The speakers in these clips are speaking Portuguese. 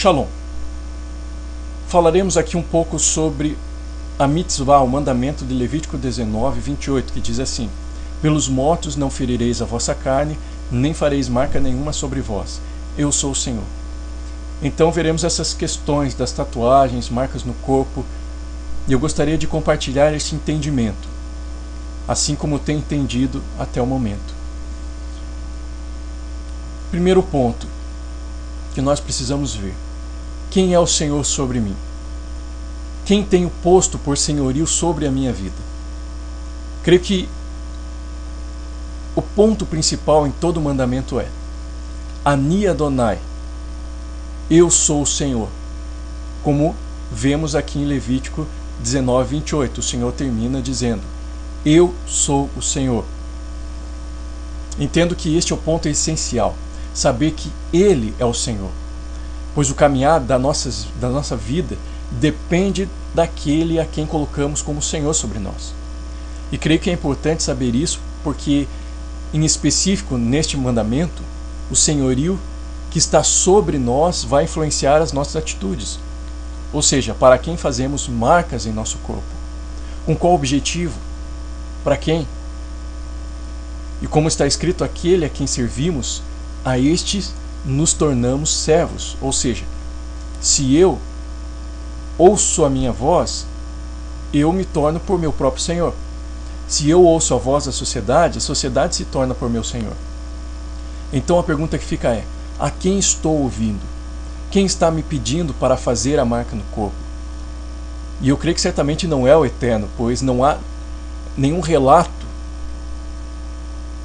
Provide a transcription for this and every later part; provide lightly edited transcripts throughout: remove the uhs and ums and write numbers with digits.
Shalom. Falaremos aqui um pouco sobre a mitzvah, o mandamento de Levítico 19, 28, que diz assim: pelos mortos não ferireis a vossa carne, nem fareis marca nenhuma sobre vós. Eu sou o Senhor. Então veremos essas questões das tatuagens, marcas no corpo, e eu gostaria de compartilhar esse entendimento, assim como tenho entendido até o momento. Primeiro ponto que nós precisamos ver: quem é o Senhor sobre mim? Quem tenho posto por senhorio sobre a minha vida? Creio que o ponto principal em todo o mandamento é: Ani Adonai, eu sou o Senhor. Como vemos aqui em Levítico 19, 28, o Senhor termina dizendo: eu sou o Senhor. Entendo que este é o ponto essencial, saber que Ele é o Senhor, pois o caminhar da nossa vida depende daquele a quem colocamos como Senhor sobre nós. E creio que é importante saber isso, porque, em específico, neste mandamento, o senhorio que está sobre nós vai influenciar as nossas atitudes. Ou seja, para quem fazemos marcas em nosso corpo. Com qual objetivo? Para quem? E como está escrito, aquele a quem servimos, a estes nos tornamos servos. Ou seja, se eu ouço a minha voz, eu me torno por meu próprio Senhor. Se eu ouço a voz da sociedade, a sociedade se torna por meu Senhor. Então a pergunta que fica é: a quem estou ouvindo? Quem está me pedindo para fazer a marca no corpo? E eu creio que certamente não é o Eterno, pois não há nenhum relato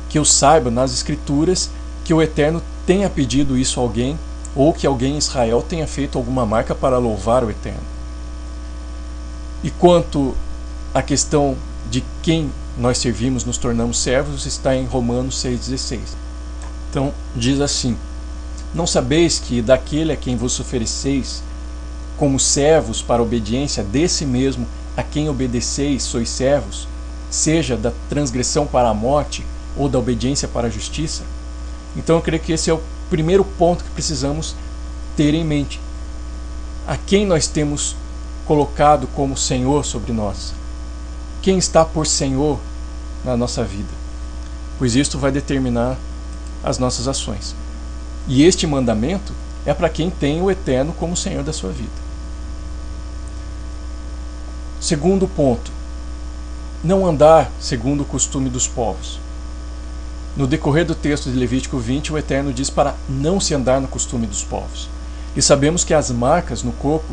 que eu saiba nas Escrituras que o Eterno tenha pedido isso a alguém, ou que alguém em Israel tenha feito alguma marca para louvar o Eterno. E quanto à questão de quem nós servimos, nos tornamos servos, está em Romanos 6,16. Então, diz assim: não sabeis que daquele a quem vos ofereceis como servos para a obediência, desse mesmo a quem obedeceis sois servos, seja da transgressão para a morte ou da obediência para a justiça? Então eu creio que esse é o primeiro ponto que precisamos ter em mente. A quem nós temos colocado como Senhor sobre nós? Quem está por Senhor na nossa vida? Pois isto vai determinar as nossas ações. E este mandamento é para quem tem o Eterno como Senhor da sua vida. Segundo ponto: não andar segundo o costume dos povos. No decorrer do texto de Levítico 20, o Eterno diz para não se andar no costume dos povos. E sabemos que as marcas no corpo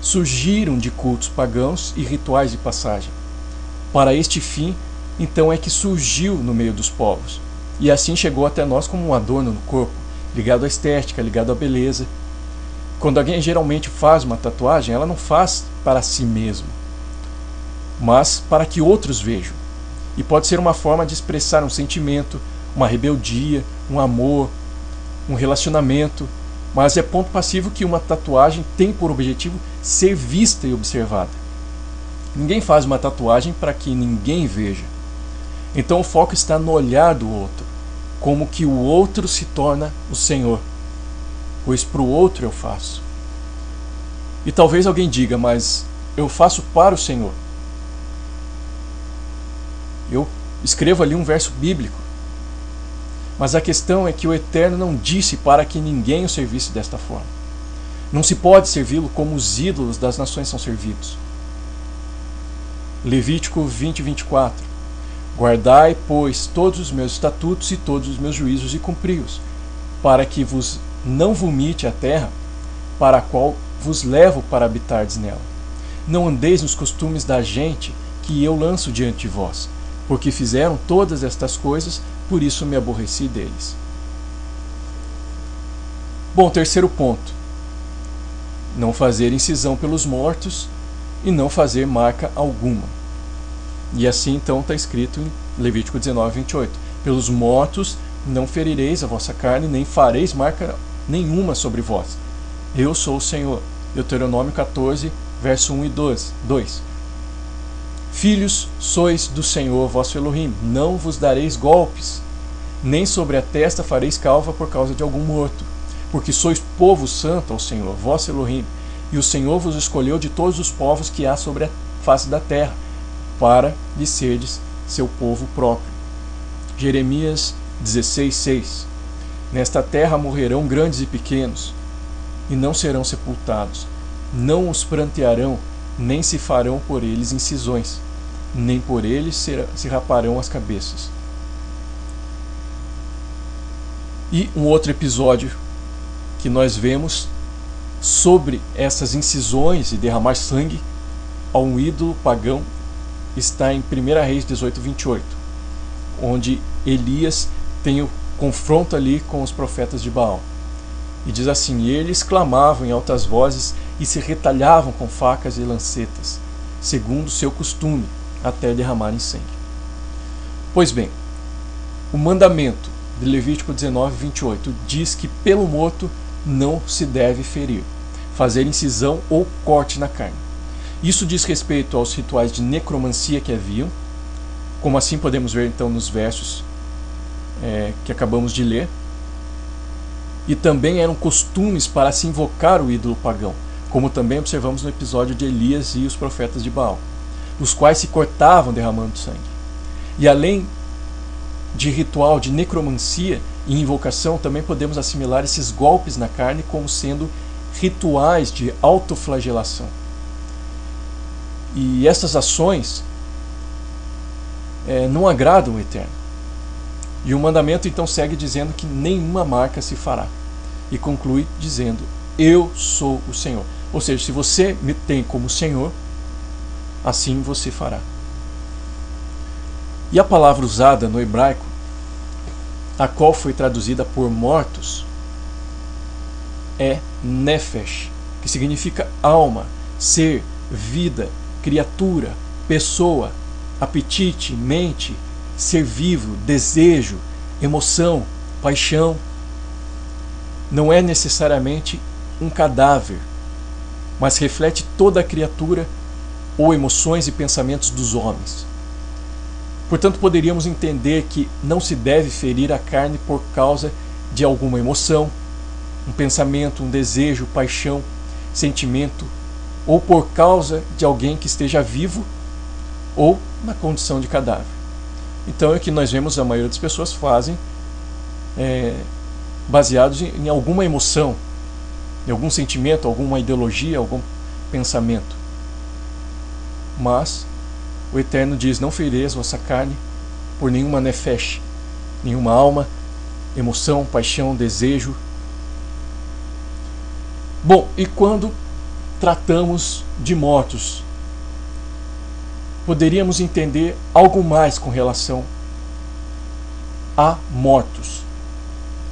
surgiram de cultos pagãos e rituais de passagem. Para este fim, então, é que surgiu no meio dos povos. E assim chegou até nós como um adorno no corpo, ligado à estética, ligado à beleza. Quando alguém geralmente faz uma tatuagem, ela não faz para si mesmo, mas para que outros vejam. E pode ser uma forma de expressar um sentimento, uma rebeldia, um amor, um relacionamento, mas é ponto passivo que uma tatuagem tem por objetivo ser vista e observada. Ninguém faz uma tatuagem para que ninguém veja. Então o foco está no olhar do outro, como que o outro se torna o Senhor, pois para o outro eu faço. E talvez alguém diga: mas eu faço para o Senhor. Eu escrevo ali um verso bíblico, mas a questão é que o Eterno não disse para que ninguém o servisse desta forma. Não se pode servi-lo como os ídolos das nações são servidos. Levítico 20, 24. Guardai, pois, todos os meus estatutos e todos os meus juízos e cumpri-os, para que vos não vomite a terra, para a qual vos levo para habitardes nela. Não andeis nos costumes da gente que eu lanço diante de vós, porque fizeram todas estas coisas, por isso me aborreci deles. Bom, terceiro ponto: não fazer incisão pelos mortos e não fazer marca alguma. E assim então está escrito em Levítico 19, 28. Pelos mortos não ferireis a vossa carne, nem fareis marca nenhuma sobre vós. Eu sou o Senhor. Deuteronômio 14, verso 1 e 2. Filhos sois do Senhor vosso Elohim, não vos dareis golpes, nem sobre a testa fareis calva por causa de algum morto, porque sois povo santo ao Senhor, vosso Elohim, e o Senhor vos escolheu de todos os povos que há sobre a face da terra, para lhe serdes seu povo próprio. Jeremias 16:6. Nesta terra morrerão grandes e pequenos, e não serão sepultados. Não os prantearão, nem se farão por eles incisões, nem por eles se raparão as cabeças. E um outro episódio que nós vemos sobre essas incisões e derramar sangue a um ídolo pagão está em 1 Reis 18:28, onde Elias tem o confronto ali com os profetas de Baal. E diz assim: eles clamavam em altas vozes e se retalhavam com facas e lancetas, segundo o seu costume, até derramarem sangue. Pois bem, o mandamento de Levítico 19:28 diz que pelo morto não se deve ferir, fazer incisão ou corte na carne. Isso diz respeito aos rituais de necromancia que haviam, como assim podemos ver então nos versos que acabamos de ler. E também eram costumes para se invocar o ídolo pagão, como também observamos no episódio de Elias e os profetas de Baal, os quais se cortavam derramando sangue. E além de ritual de necromancia e invocação, também podemos assimilar esses golpes na carne como sendo rituais de autoflagelação. E essas ações não agradam o Eterno. E o mandamento então segue dizendo que nenhuma marca se fará. E conclui dizendo: eu sou o Senhor. Ou seja, se você me tem como Senhor, assim você fará. E a palavra usada no hebraico, a qual foi traduzida por mortos, é nefesh, que significa alma, ser, vida, criatura, pessoa, apetite, mente, ser vivo, desejo, emoção, paixão. Não é necessariamente um cadáver, mas reflete toda a criatura ou emoções e pensamentos dos homens. Portanto, poderíamos entender que não se deve ferir a carne por causa de alguma emoção, um pensamento, um desejo, paixão, sentimento, ou por causa de alguém que esteja vivo ou na condição de cadáver. Então é o que nós vemos a maioria das pessoas fazem baseados em alguma emoção, em algum sentimento, alguma ideologia, algum pensamento. Mas o Eterno diz: não ferireis vossa carne por nenhuma nefesh, nenhuma alma, emoção, paixão, desejo. Bom, e quando tratamos de mortos, poderíamos entender algo mais com relação a mortos.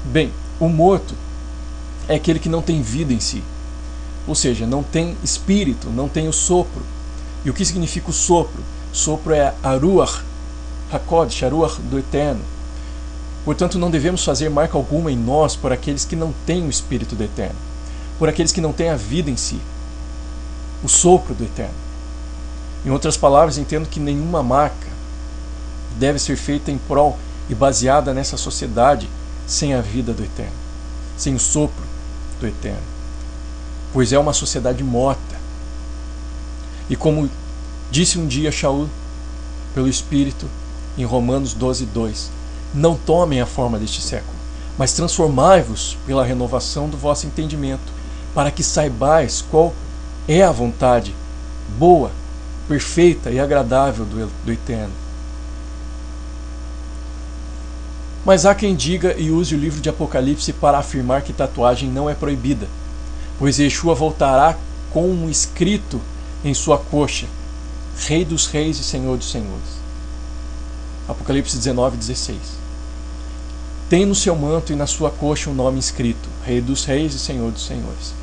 Bem, o morto é aquele que não tem vida em si, ou seja, não tem espírito, não tem o sopro. E o que significa o sopro? Sopro é a Ruach HaKodesh, a Ruach do Eterno. Portanto, não devemos fazer marca alguma em nós por aqueles que não têm o Espírito do Eterno, por aqueles que não têm a vida em si, o sopro do Eterno. Em outras palavras, entendo que nenhuma marca deve ser feita em prol e baseada nessa sociedade sem a vida do Eterno, sem o sopro do Eterno, pois é uma sociedade morta. E como disse um dia Shaul pelo Espírito em Romanos 12:2, não tomem a forma deste século, mas transformai-vos pela renovação do vosso entendimento, para que saibais qual é a vontade boa, perfeita e agradável do Eterno. Mas há quem diga e use o livro de Apocalipse para afirmar que tatuagem não é proibida, pois Yeshua voltará com um escrito em sua coxa: Rei dos Reis e Senhor dos Senhores. Apocalipse 19:16. Tem no seu manto e na sua coxa um nome escrito: Rei dos Reis e Senhor dos Senhores.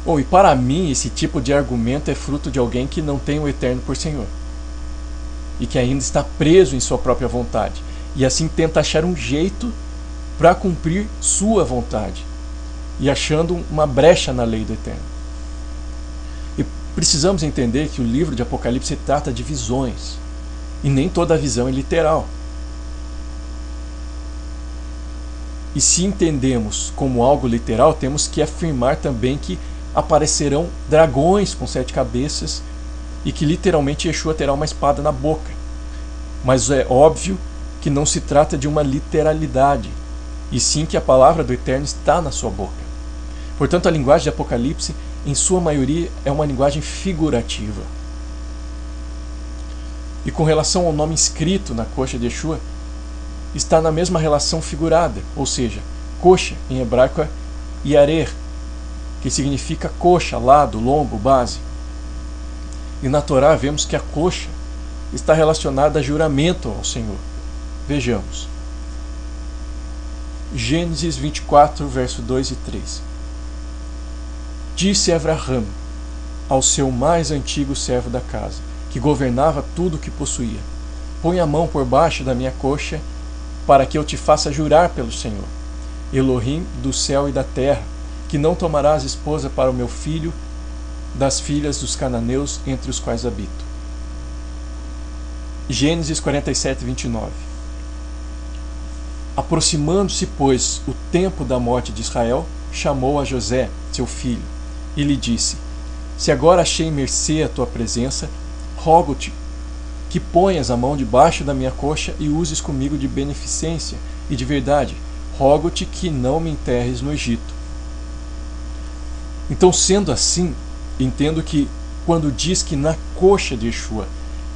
Bom, e para mim esse tipo de argumento é fruto de alguém que não tem o Eterno por Senhor e que ainda está preso em sua própria vontade, e assim tenta achar um jeito para cumprir sua vontade, e achando uma brecha na lei do Eterno. E precisamos entender que o livro de Apocalipse trata de visões, e nem toda visão é literal. E se entendemos como algo literal, temos que afirmar também que aparecerão dragões com 7 cabeças e que literalmente Yeshua terá uma espada na boca. Mas é óbvio que não se trata de uma literalidade, e sim que a palavra do Eterno está na sua boca. Portanto, a linguagem de Apocalipse, em sua maioria, é uma linguagem figurativa. E com relação ao nome escrito na coxa de Yeshua, está na mesma relação figurada, ou seja, coxa em hebraico é yarer, que significa coxa, lado, lombo, base. E na Torá vemos que a coxa está relacionada a juramento ao Senhor. Vejamos. Gênesis 24, verso 2 e 3. Disse Avraham ao seu mais antigo servo da casa, que governava tudo o que possuía: põe a mão por baixo da minha coxa, para que eu te faça jurar pelo Senhor, Elohim do céu e da terra, que não tomarás esposa para o meu filho das filhas dos cananeus entre os quais habito. Gênesis 47, 29. Aproximando-se, pois, o tempo da morte de Israel, chamou a José, seu filho, e lhe disse: se agora achei mercê à tua presença, rogo-te que ponhas a mão debaixo da minha coxa e uses comigo de beneficência e de verdade. Rogo-te que não me enterres no Egito. Então, sendo assim, entendo que quando diz que na coxa de Yeshua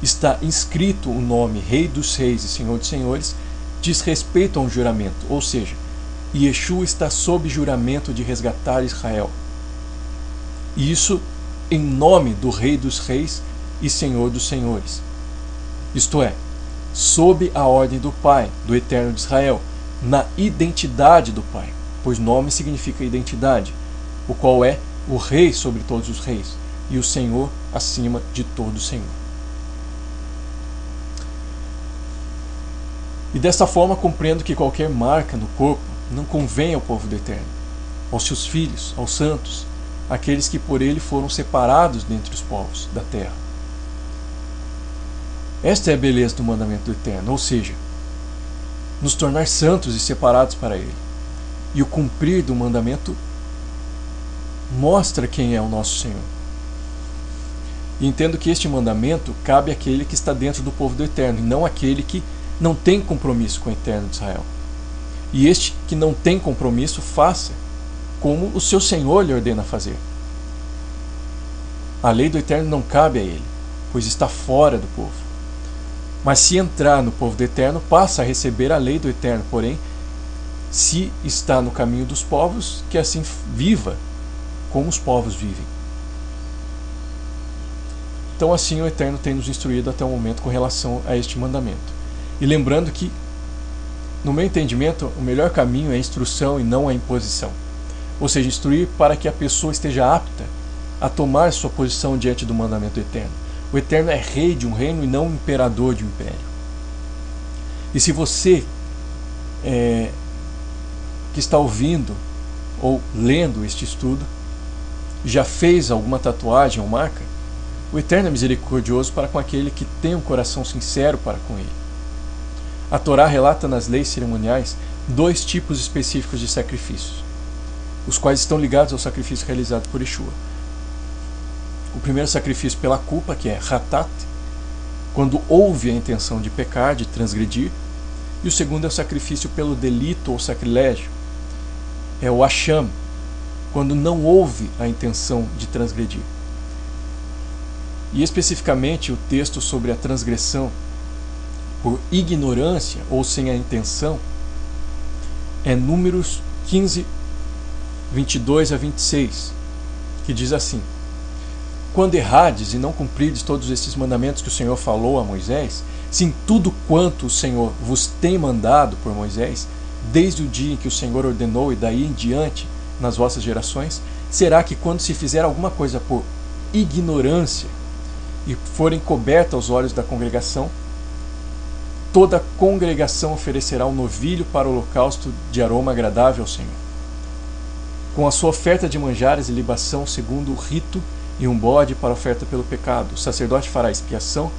está inscrito o nome Rei dos Reis e Senhor dos Senhores, diz respeito a um juramento, ou seja, Yeshua está sob juramento de resgatar Israel. E isso em nome do Rei dos Reis e Senhor dos Senhores. Isto é, sob a ordem do Pai, do Eterno de Israel, na identidade do Pai, pois nome significa identidade, o qual é o Rei sobre todos os reis e o Senhor acima de todo Senhor. E desta forma compreendo que qualquer marca no corpo não convém ao povo do Eterno, aos seus filhos, aos santos, aqueles que por ele foram separados dentre os povos da terra. Esta é a beleza do mandamento do Eterno, ou seja, nos tornar santos e separados para ele. E o cumprir do mandamento mostra quem é o nosso Senhor. E entendo que este mandamento cabe àquele que está dentro do povo do Eterno, e não àquele que não tem compromisso com o Eterno de Israel. E este que não tem compromisso, faça como o seu Senhor lhe ordena fazer. A lei do Eterno não cabe a ele, pois está fora do povo. Mas se entrar no povo do Eterno, passa a receber a lei do Eterno. Porém, se está no caminho dos povos, que assim viva como os povos vivem. Então assim o Eterno tem nos instruído até o momento com relação a este mandamento. E lembrando que, no meu entendimento, o melhor caminho é a instrução e não a imposição. Ou seja, instruir para que a pessoa esteja apta a tomar sua posição diante do mandamento do Eterno. O Eterno é rei de um reino e não imperador de um império. E se você que está ouvindo ou lendo este estudo já fez alguma tatuagem ou marca, o Eterno é misericordioso para com aquele que tem um coração sincero para com ele. A Torá relata nas leis cerimoniais 2 tipos específicos de sacrifícios, os quais estão ligados ao sacrifício realizado por Yeshua. O primeiro sacrifício pela culpa, que é Hatat, quando houve a intenção de pecar, de transgredir. E o segundo é o sacrifício pelo delito ou sacrilégio, é o Asham, quando não houve a intenção de transgredir. E especificamente o texto sobre a transgressão por ignorância ou sem a intenção é Números 15, 22 a 26, que diz assim: quando errades e não cumprides todos estes mandamentos que o Senhor falou a Moisés, sim, tudo quanto o Senhor vos tem mandado por Moisés, desde o dia em que o Senhor ordenou e daí em diante nas vossas gerações, será que quando se fizer alguma coisa por ignorância e forem cobertas aos olhos da congregação, toda a congregação oferecerá um novilho para o holocausto de aroma agradável ao Senhor, com a sua oferta de manjares e libação segundo o rito, e um bode para oferta pelo pecado. O sacerdote fará expiação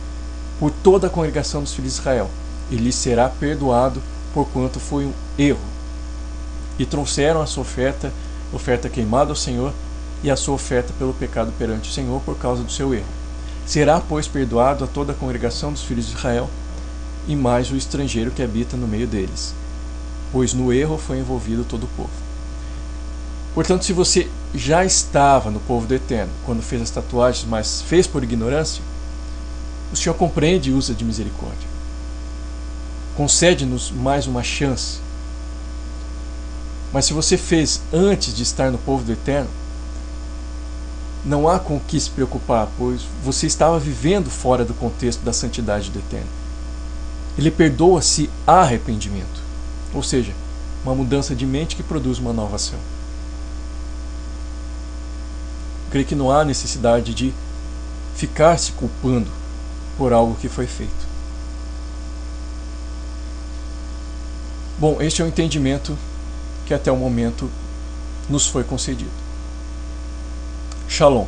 por toda a congregação dos filhos de Israel, e lhe será perdoado porquanto foi um erro. e trouxeram a sua oferta queimada ao Senhor, e a sua oferta pelo pecado perante o Senhor por causa do seu erro. Será, pois, perdoado a toda a congregação dos filhos de Israel, e mais o estrangeiro que habita no meio deles, pois no erro foi envolvido todo o povo. Portanto, se você já estava no povo do Eterno quando fez as tatuagens, mas fez por ignorância, o Senhor compreende e usa de misericórdia. Concede-nos mais uma chance. Mas se você fez antes de estar no povo do Eterno, não há com o que se preocupar, pois você estava vivendo fora do contexto da santidade do Eterno. Ele perdoa se há arrependimento, ou seja, uma mudança de mente que produz uma nova ação. Creio que não há necessidade de ficar se culpando por algo que foi feito. Bom, este é o entendimento que até o momento nos foi concedido. Shalom.